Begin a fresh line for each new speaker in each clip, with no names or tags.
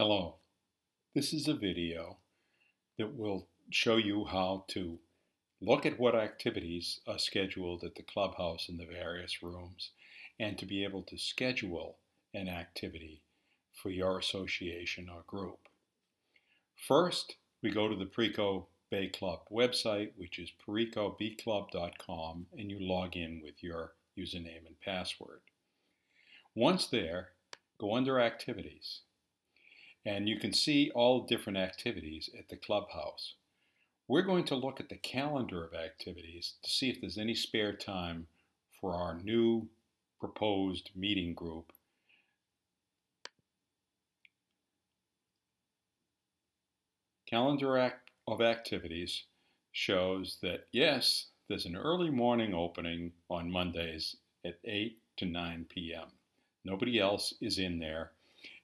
Hello, this is a video that will show you how to look at what activities are scheduled at the clubhouse in the various rooms and to be able to schedule an activity for your association or group. First, we go to the Perico Bay Club website, which is pericobclub.com, and you log in with your username and password. Once there, go under Activities. And you can see all different activities at the clubhouse. We're going to look at the calendar of activities to see if there's any spare time for our new proposed meeting group. Calendar of activities shows that yes, there's an early morning opening on Mondays at 8 to 9 p.m. Nobody else is in there,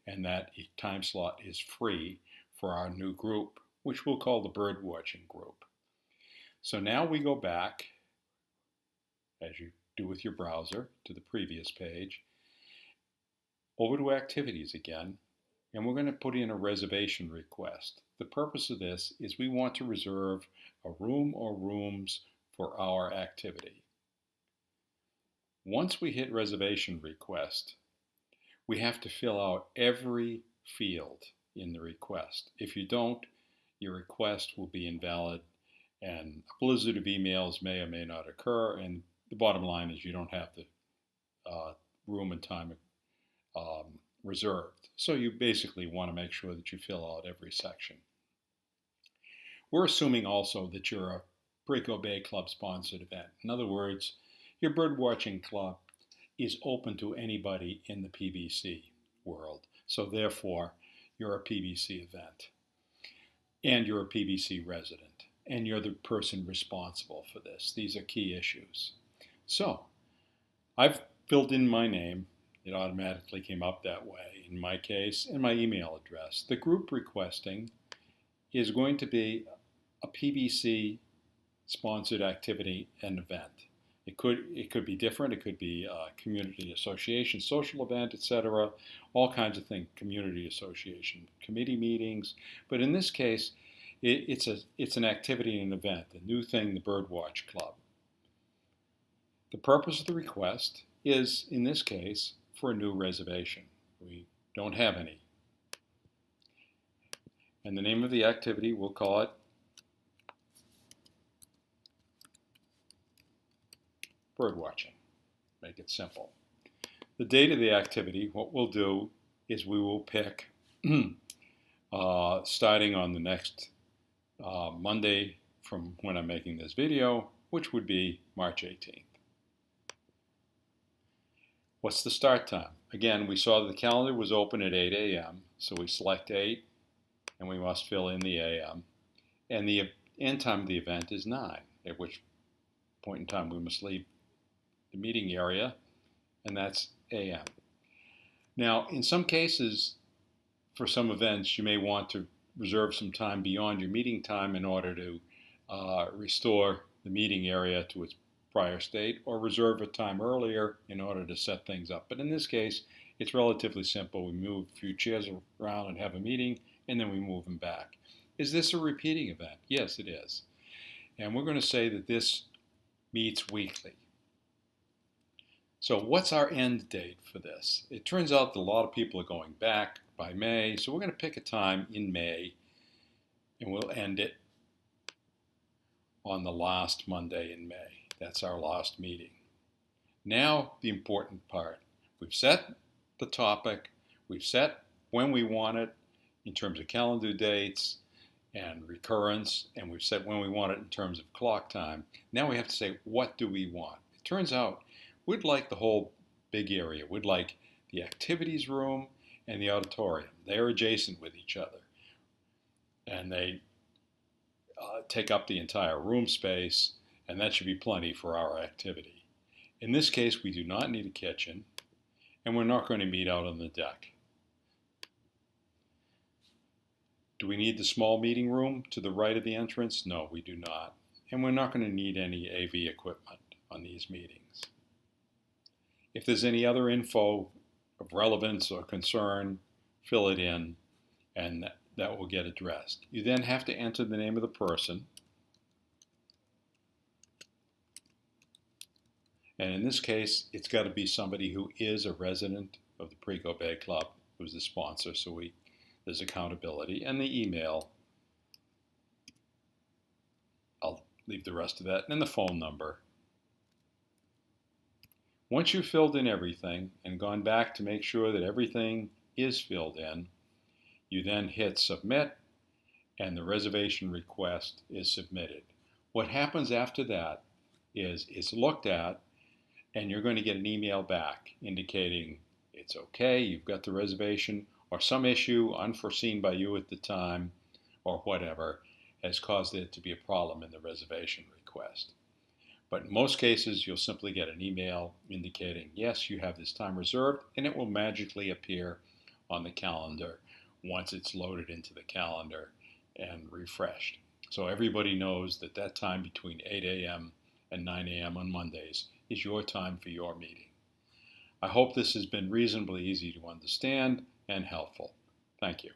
and that time slot is free for our new group, which we'll call the bird watching group. So now we go back, as you do with your browser, to the previous page, over to activities again, and we're going to put in a reservation request. The purpose of this is we want to reserve a room or rooms for our activity. Once we hit reservation request, we have to fill out every field in the request. If you don't, your request will be invalid and a blizzard of emails may or may not occur, and the bottom line is you don't have the room and time reserved. So you basically want to make sure that you fill out every section. We're assuming also that you're a Perico Bay Club sponsored event. In other words, your birdwatching club is open to anybody in the PBC world. So therefore, you're a PBC event, and you're a PBC resident, and you're the person responsible for this. These are key issues. So I've filled in my name. It automatically came up that way in my case, and my email address. The group requesting is going to be a PBC sponsored activity and event. It could be different. It could be a community association, social event, etc. All kinds of things, community association, committee meetings. But in this case, it's an activity and an event, the new thing, the Birdwatch Club. The purpose of the request is, in this case, for a new reservation. We don't have any. And the name of the activity, we'll call it birdwatching. Make it simple. The date of the activity, what we'll do is we will pick, starting on the next Monday from when I'm making this video, which would be March 18th. What's the start time? Again, we saw the calendar was open at 8 a.m., so we select 8, and we must fill in the a.m. And the end time of the event is 9, at which point in time we must leave the meeting area, and that's a.m. Now, in some cases, for some events, you may want to reserve some time beyond your meeting time in order to restore the meeting area to its prior state, or reserve a time earlier in order to set things up. But in this case, it's relatively simple. We move a few chairs around and have a meeting, and then we move them back. Is this a repeating event? Yes, it is. And we're going to say that this meets weekly. So what's our end date for this? It turns out that a lot of people are going back by May, so we're going to pick a time in May, and we'll end it on the last Monday in May. That's our last meeting. Now the important part. We've set the topic, we've set when we want it in terms of calendar dates and recurrence, and we've set when we want it in terms of clock time. Now we have to say, what do we want? It turns out we'd like the whole big area. We'd like the activities room and the auditorium. They're adjacent with each other, and they take up the entire room space, and that should be plenty for our activity. In this case, we do not need a kitchen, and we're not going to meet out on the deck. Do we need the small meeting room to the right of the entrance? No, we do not. And we're not going to need any AV equipment on these meetings. If there's any other info of relevance or concern, fill it in, and that will get addressed. You then have to enter the name of the person. And in this case, it's got to be somebody who is a resident of the Preco Bay Club, who's the sponsor, so there's accountability. And the email, I'll leave the rest of that, and the phone number. Once you've filled in everything and gone back to make sure that everything is filled in, you then hit submit, and the reservation request is submitted. What happens after that is it's looked at, and you're going to get an email back indicating it's okay, you've got the reservation, or some issue unforeseen by you at the time, or whatever, has caused it to be a problem in the reservation request. But in most cases, you'll simply get an email indicating, yes, you have this time reserved, and it will magically appear on the calendar once it's loaded into the calendar and refreshed. So everybody knows that that time between 8 a.m. and 9 a.m. on Mondays is your time for your meeting. I hope this has been reasonably easy to understand and helpful. Thank you.